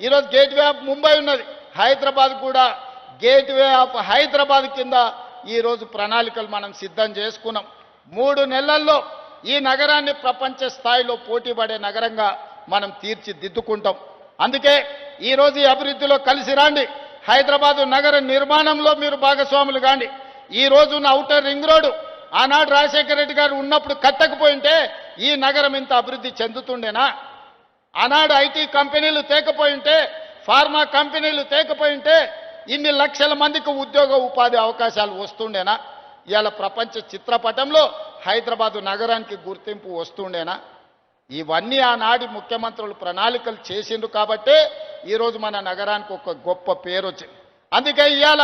ఈరోజు gateway of Mumbai ఉన్నది, హైదరాబాద్ కూడా గేట్వే ఆఫ్ హైదరాబాద్ కింద ఈరోజు ప్రణాళికలు మనం సిద్ధం చేసుకున్నాం. 3 నెలల్లో ఈ నగరాన్ని ప్రపంచ స్థాయిలో పోటీపడే నగరంగా మనం తీర్చిదిద్దుకుంటాం. అందుకే ఈరోజు ఈ అభివృద్ధిలో కలిసి రాండి. హైదరాబాదు నగర నిర్మాణంలో మీరు భాగస్వాములు కాండి. ఈ రోజున్న ఔటర్ రింగ్ రోడ్డు ఆనాడు రాజశేఖర రెడ్డి గారు ఉన్నప్పుడు కట్టకపోయింటే ఈ నగరం ఇంత అభివృద్ధి చెందుతుండేనా? ఆనాడు ఐటీ కంపెనీలు తేకపోయింటే, ఫార్మా కంపెనీలు తేకపోయింటే ఇన్ని లక్షల మందికి ఉద్యోగ ఉపాధి అవకాశాలు వస్తుండేనా? ఇవాళ ప్రపంచ చిత్రపటంలో హైదరాబాదు నగరానికి గుర్తింపు వస్తుండేనా? ఇవన్నీ ఆనాటి ముఖ్యమంత్రులు ప్రణాళికలు చేసిండ్రు కాబట్టే ఈరోజు మన నగరానికి ఒక గొప్ప పేరు వచ్చింది. అందుకే ఇవాళ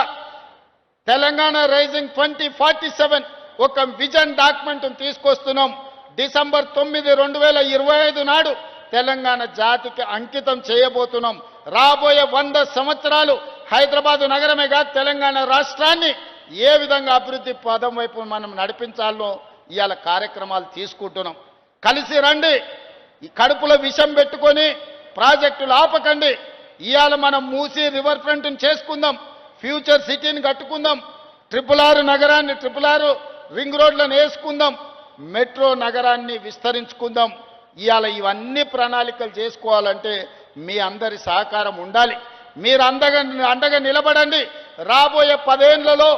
తెలంగాణ రైజింగ్ 2047 ఒక విజన్ డాక్యుమెంట్ తీసుకొస్తున్నాం. డిసెంబర్ 9, 2025 నాడు తెలంగాణ జాతికి అంకితం చేయబోతున్నాం. రాబోయే 100 సంవత్సరాలు హైదరాబాదు నగరమే కాదు తెలంగాణ రాష్ట్రాన్ని ఏ విధంగా అభివృద్ధి పదం వైపు మనం నడిపించాలో ఇవాళ కార్యక్రమాలు తీసుకుంటున్నాం. కలిసి రండి. ఈ కడుపులో విషం పెట్టుకొని ప్రాజెక్టులు ఆపకండి. ఇవాళ మనం మూసి రివర్ ఫ్రంట్ని చేసుకుందాం, ఫ్యూచర్ సిటీని కట్టుకుందాం, RRR నగరాన్ని RRR రింగ్ రోడ్లను వేసుకుందాం, మెట్రో నగరాన్ని విస్తరించుకుందాం. ఇవాళ ఇవన్నీ ప్రణాళికలు చేసుకోవాలంటే మీ అందరి సహకారం ఉండాలి. మీరు అండగా నిలబడండి. రాబోయే 10 ఏళ్లలో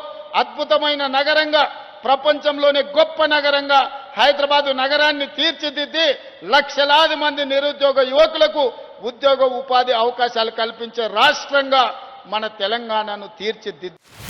అద్భుతమైన నగరంగా, ప్రపంచంలోనే గొప్ప నగరంగా హైదరాబాదు నగరాన్ని తీర్చిదిద్ది లక్షలాది మంది నిరుద్యోగ యువకులకు ఉద్యోగ ఉపాధి అవకాశాలు కల్పించే రాష్ట్రంగా మన తెలంగాణను తీర్చిదిద్ది